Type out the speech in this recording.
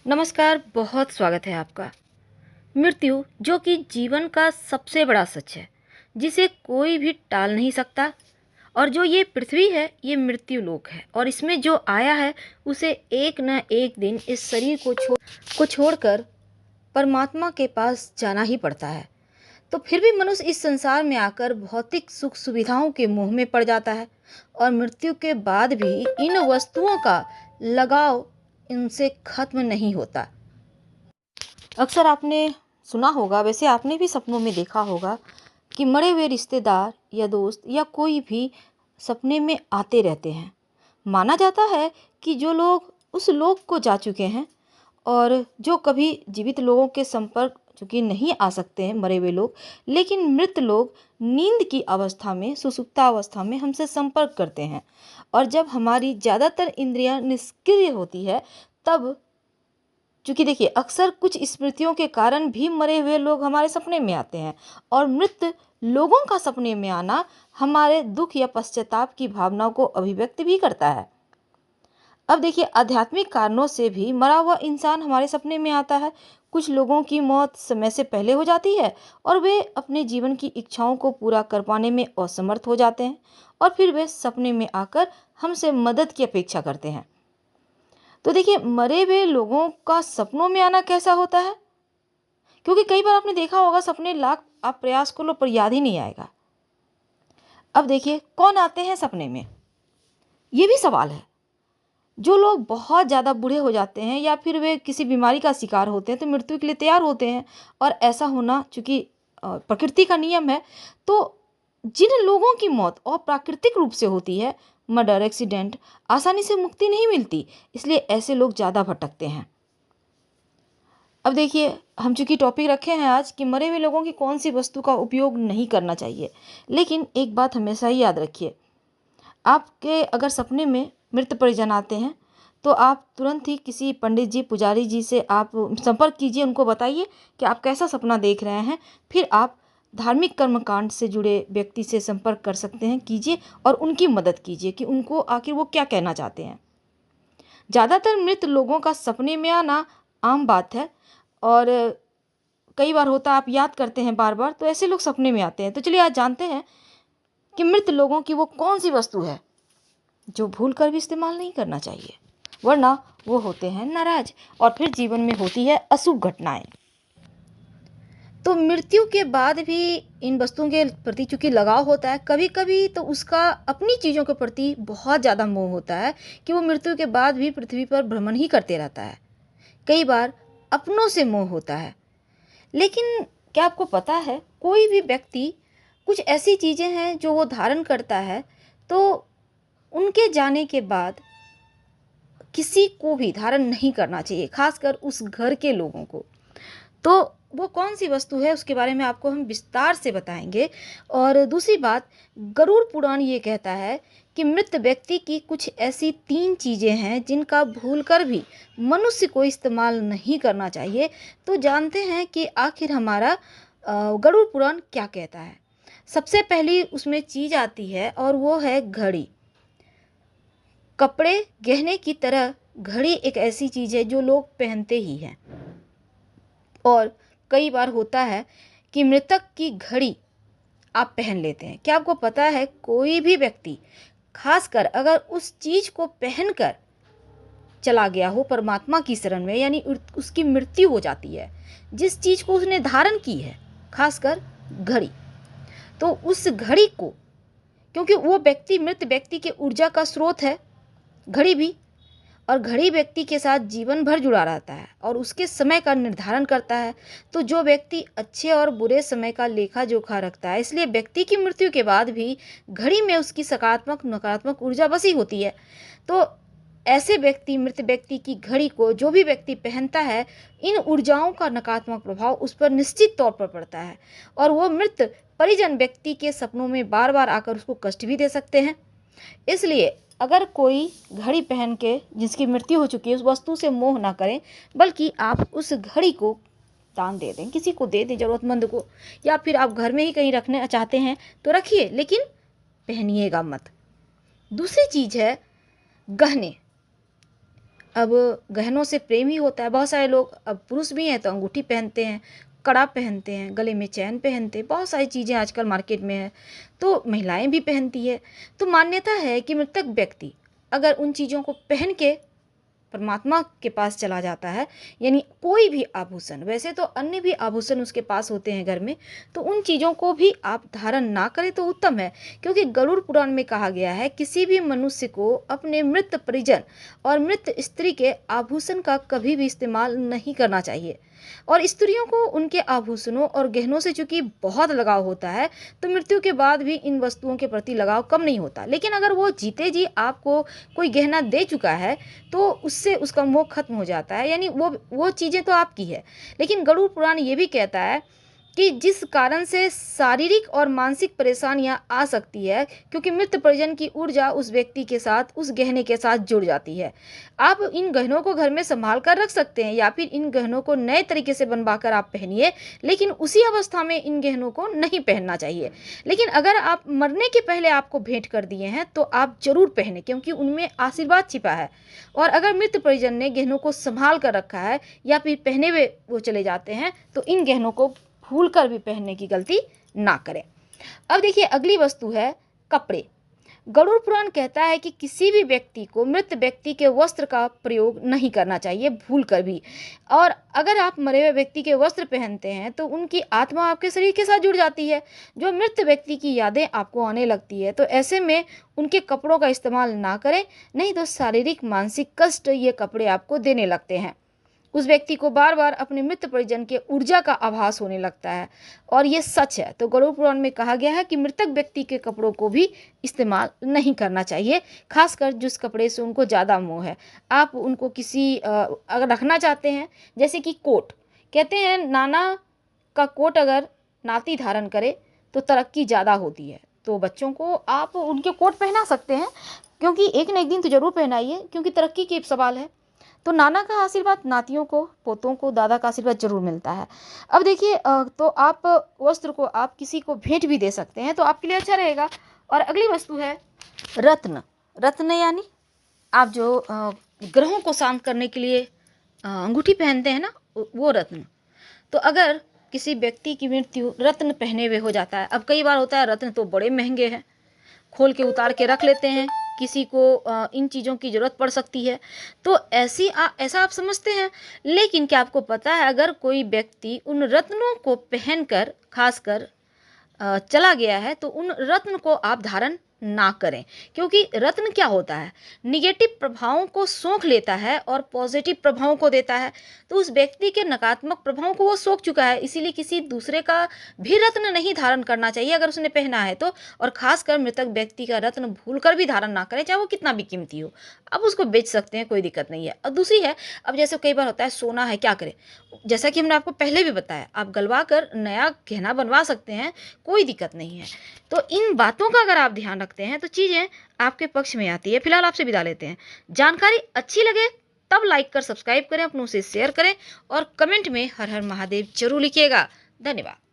नमस्कार, बहुत स्वागत है आपका। मृत्यु जो कि जीवन का सबसे बड़ा सच है, जिसे कोई भी टाल नहीं सकता। और जो ये पृथ्वी है, ये मृत्यु लोक है और इसमें जो आया है उसे एक न एक दिन इस शरीर को छोड़कर परमात्मा के पास जाना ही पड़ता है। तो फिर भी मनुष्य इस संसार में आकर भौतिक सुख सुविधाओं के मोह में पड़ जाता है और मृत्यु के बाद भी इन वस्तुओं का लगाव इनसे खत्म नहीं होता। अक्सर आपने सुना होगा, वैसे आपने भी सपनों में देखा होगा कि मरे हुए रिश्तेदार या दोस्त या कोई भी सपने में आते रहते हैं। माना जाता है कि जो लोग उस लोक को जा चुके हैं और जो कभी जीवित लोगों के संपर्क चूँकि नहीं आ सकते हैं मरे हुए लोग, लेकिन मृत लोग नींद की अवस्था में, सुषुप्ता अवस्था में हमसे संपर्क करते हैं। और जब हमारी ज़्यादातर इंद्रियां निष्क्रिय होती है, तब चूँकि देखिए अक्सर कुछ स्मृतियों के कारण भी मरे हुए लोग हमारे सपने में आते हैं और मृत लोगों का सपने में आना हमारे दुख या पश्चाताप की भावनाओं को अभिव्यक्त भी करता है। अब देखिए आध्यात्मिक कारणों से भी मरा हुआ इंसान हमारे सपने में आता है। कुछ लोगों की मौत समय से पहले हो जाती है और वे अपने जीवन की इच्छाओं को पूरा कर पाने में असमर्थ हो जाते हैं और फिर वे सपने में आकर हमसे मदद की अपेक्षा करते हैं। तो देखिए मरे हुए लोगों का सपनों में आना कैसा होता है, क्योंकि कई बार आपने देखा होगा सपने लाख आप प्रयास कर लो पर याद ही नहीं आएगा। अब देखिए कौन आते हैं सपने में, ये भी सवाल है। जो लोग बहुत ज़्यादा बूढ़े हो जाते हैं या फिर वे किसी बीमारी का शिकार होते हैं तो मृत्यु के लिए तैयार होते हैं। और ऐसा होना चूंकि प्रकृति का नियम है, तो जिन लोगों की मौत अप्राकृतिक रूप से होती है, मर्डर, एक्सीडेंट, आसानी से मुक्ति नहीं मिलती, इसलिए ऐसे लोग ज़्यादा भटकते हैं। अब देखिए हम चूंकि टॉपिक रखे हैं आज कि मरे हुए लोगों की कौन सी वस्तु का उपयोग नहीं करना चाहिए, लेकिन एक बात हमेशा ही याद रखिए, आपके अगर सपने में मृत परिजन आते हैं तो आप तुरंत ही किसी पंडित जी, पुजारी जी से आप संपर्क कीजिए, उनको बताइए कि आप कैसा सपना देख रहे हैं। फिर आप धार्मिक कर्मकांड से जुड़े व्यक्ति से संपर्क कर सकते हैं, कीजिए और उनकी मदद कीजिए कि उनको आखिर वो क्या कहना चाहते हैं। ज़्यादातर मृत लोगों का सपने में आना आम बात है और कई बार होता है आप याद करते हैं बार बार, तो ऐसे लोग सपने में आते हैं। तो चलिए आज जानते हैं कि मृत लोगों की वो कौन सी वस्तु है जो भूल कर भी इस्तेमाल नहीं करना चाहिए, वरना वो होते हैं नाराज और फिर जीवन में होती है अशुभ घटनाएं। तो मृत्यु के बाद भी इन वस्तुओं के प्रति चूंकि लगाव होता है, कभी कभी तो उसका अपनी चीज़ों के प्रति बहुत ज़्यादा मोह होता है कि वो मृत्यु के बाद भी पृथ्वी पर भ्रमण ही करते रहता है। कई बार अपनों से मोह होता है। लेकिन क्या आपको पता है, कोई भी व्यक्ति कुछ ऐसी चीज़ें हैं जो वो धारण करता है, तो उनके जाने के बाद किसी को भी धारण नहीं करना चाहिए, खासकर उस घर के लोगों को। तो वो कौन सी वस्तु है उसके बारे में आपको हम विस्तार से बताएंगे। और दूसरी बात, गरुड़ पुराण ये कहता है कि मृत व्यक्ति की कुछ ऐसी 3 चीज़ें हैं जिनका भूलकर भी मनुष्य को इस्तेमाल नहीं करना चाहिए। तो जानते हैं कि आखिर हमारा गरुड़ पुराण क्या कहता है। सबसे पहली उसमें चीज़ आती है और वो है घड़ी। कपड़े गहने की तरह घड़ी एक ऐसी चीज़ है जो लोग पहनते ही हैं। और कई बार होता है कि मृतक की घड़ी आप पहन लेते हैं। क्या आपको पता है, कोई भी व्यक्ति खासकर अगर उस चीज़ को पहनकर चला गया हो परमात्मा की शरण में, यानी उसकी मृत्यु हो जाती है, जिस चीज़ को उसने धारण की है, खासकर घड़ी, तो उस घड़ी को, क्योंकि वो व्यक्ति मृत व्यक्ति के ऊर्जा का स्रोत है घड़ी भी, और घड़ी व्यक्ति के साथ जीवन भर जुड़ा रहता है और उसके समय का निर्धारण करता है। तो जो व्यक्ति अच्छे और बुरे समय का लेखा जोखा रखता है, इसलिए व्यक्ति की मृत्यु के बाद भी घड़ी में उसकी सकारात्मक नकारात्मक ऊर्जा बसी होती है। तो ऐसे व्यक्ति, मृत व्यक्ति की घड़ी को जो भी व्यक्ति पहनता है, इन ऊर्जाओं का नकारात्मक प्रभाव उस पर निश्चित तौर पर पड़ता है और वो मृत परिजन व्यक्ति के सपनों में बार बार आकर उसको कष्ट भी दे सकते हैं। इसलिए अगर कोई घड़ी पहन के जिसकी मृत्यु हो चुकी है, उस वस्तु से मोह ना करें, बल्कि आप उस घड़ी को दान दे दें, किसी को दे दें, ज़रूरतमंद को, या फिर आप घर में ही कहीं रखने चाहते हैं तो रखिए, लेकिन पहनिएगा मत। दूसरी चीज़ है गहने। अब गहनों से प्रेम ही होता है। बहुत सारे लोग, अब पुरुष भी हैं तो अंगूठी पहनते हैं, कड़ा पहनते हैं, गले में चैन पहनते हैं, बहुत सारी चीज़ें आजकल मार्केट में है, तो महिलाएं भी पहनती है। तो मान्यता है कि मृतक व्यक्ति अगर उन चीज़ों को पहन के परमात्मा के पास चला जाता है, यानी कोई भी आभूषण, वैसे तो अन्य भी आभूषण उसके पास होते हैं घर में, तो उन चीज़ों को भी आप धारण ना करें तो उत्तम है। क्योंकि गरुड़ पुराण में कहा गया है किसी भी मनुष्य को अपने मृत परिजन और मृत स्त्री के आभूषण का कभी भी इस्तेमाल नहीं करना चाहिए। और स्त्रियों को उनके आभूषणों और गहनों से चूंकि बहुत लगाव होता है, तो मृत्यु के बाद भी इन वस्तुओं के प्रति लगाव कम नहीं होता। लेकिन अगर वो जीते जी आपको कोई गहना दे चुका है तो उससे उसका मोह खत्म हो जाता है, यानी वो चीज़ें तो आपकी है। लेकिन गरुड़ पुराण ये भी कहता है कि जिस कारण से शारीरिक और मानसिक परेशानियां आ सकती है, क्योंकि मृत परिजन की ऊर्जा उस व्यक्ति के साथ, उस गहने के साथ जुड़ जाती है। आप इन गहनों को घर में संभाल कर रख सकते हैं या फिर इन गहनों को नए तरीके से बनवा कर आप पहनिए, लेकिन उसी अवस्था में इन गहनों को नहीं पहनना चाहिए। लेकिन अगर आप मरने के पहले आपको भेंट कर दिए हैं तो आप जरूर पहने, क्योंकि उनमें आशीर्वाद छिपा है। और अगर मृत परिजन ने गहनों को संभाल कर रखा है या फिर पहने हुए वो चले जाते हैं, तो इन गहनों को भूल कर भी पहनने की गलती ना करें। अब देखिए अगली वस्तु है कपड़े। गरुड़ पुराण कहता है कि किसी भी व्यक्ति को मृत व्यक्ति के वस्त्र का प्रयोग नहीं करना चाहिए, भूल कर भी। और अगर आप मरे हुए व्यक्ति के वस्त्र पहनते हैं तो उनकी आत्मा आपके शरीर के साथ जुड़ जाती है, जो मृत व्यक्ति की यादें आपको आने लगती है। तो ऐसे में उनके कपड़ों का इस्तेमाल ना करें, नहीं तो शारीरिक मानसिक कष्ट ये कपड़े आपको देने लगते हैं। उस व्यक्ति को बार बार अपने मृत परिजन के ऊर्जा का आभास होने लगता है, और ये सच है। तो गरुड़ पुराण में कहा गया है कि मृतक व्यक्ति के कपड़ों को भी इस्तेमाल नहीं करना चाहिए, खासकर जिस कपड़े से उनको ज़्यादा मोह है। आप उनको किसी अगर रखना चाहते हैं, जैसे कि कोट, कहते हैं नाना का कोट अगर नाती धारण करे तो तरक्की ज़्यादा होती है। तो बच्चों को आप उनके कोट पहना सकते हैं, क्योंकि एक न एक दिन तो जरूर पहनाइए, क्योंकि तरक्की के सवाल है। तो नाना का आशीर्वाद नातियों को, पोतों को दादा का आशीर्वाद जरूर मिलता है। अब देखिए तो आप वस्त्र को आप किसी को भेंट भी दे सकते हैं, तो आपके लिए अच्छा रहेगा। और अगली वस्तु है रत्न। रत्न यानी आप जो ग्रहों को शांत करने के लिए अंगूठी पहनते हैं ना, वो रत्न। तो अगर किसी व्यक्ति की मृत्यु रत्न पहने हुए हो जाता है, अब कई बार होता है रत्न तो बड़े महंगे हैं, खोल के उतार के रख लेते हैं, किसी को इन चीज़ों की ज़रूरत पड़ सकती है, तो ऐसा आप समझते हैं। लेकिन क्या आपको पता है अगर कोई व्यक्ति उन रत्नों को पहनकर खासकर चला गया है, तो उन रत्न को आप धारण ना करें, क्योंकि रत्न क्या होता है, निगेटिव प्रभावों को सोख लेता है और पॉजिटिव प्रभावों को देता है। तो उस व्यक्ति के नकारात्मक प्रभावों को वो सोख चुका है, इसीलिए किसी दूसरे का भी रत्न नहीं धारण करना चाहिए अगर उसने पहना है तो। और खासकर मृतक व्यक्ति का रत्न भूल कर भी धारण ना करें, चाहे वो कितना भी कीमती हो। अब उसको बेच सकते हैं, कोई दिक्कत नहीं है। और दूसरी है, अब जैसे कई बार होता है सोना है, क्या करें, जैसा कि हमने आपको पहले भी बताया, आप गलवा कर नया गहना बनवा सकते हैं, कोई दिक्कत नहीं है। तो इन बातों का अगर आप ध्यान रखते हैं तो चीज़ें आपके पक्ष में आती है। फिलहाल आपसे विदा लेते हैं। जानकारी अच्छी लगे तब लाइक कर सब्सक्राइब करें, अपनों से शेयर करें और कमेंट में हर हर महादेव जरूर लिखिएगा। धन्यवाद।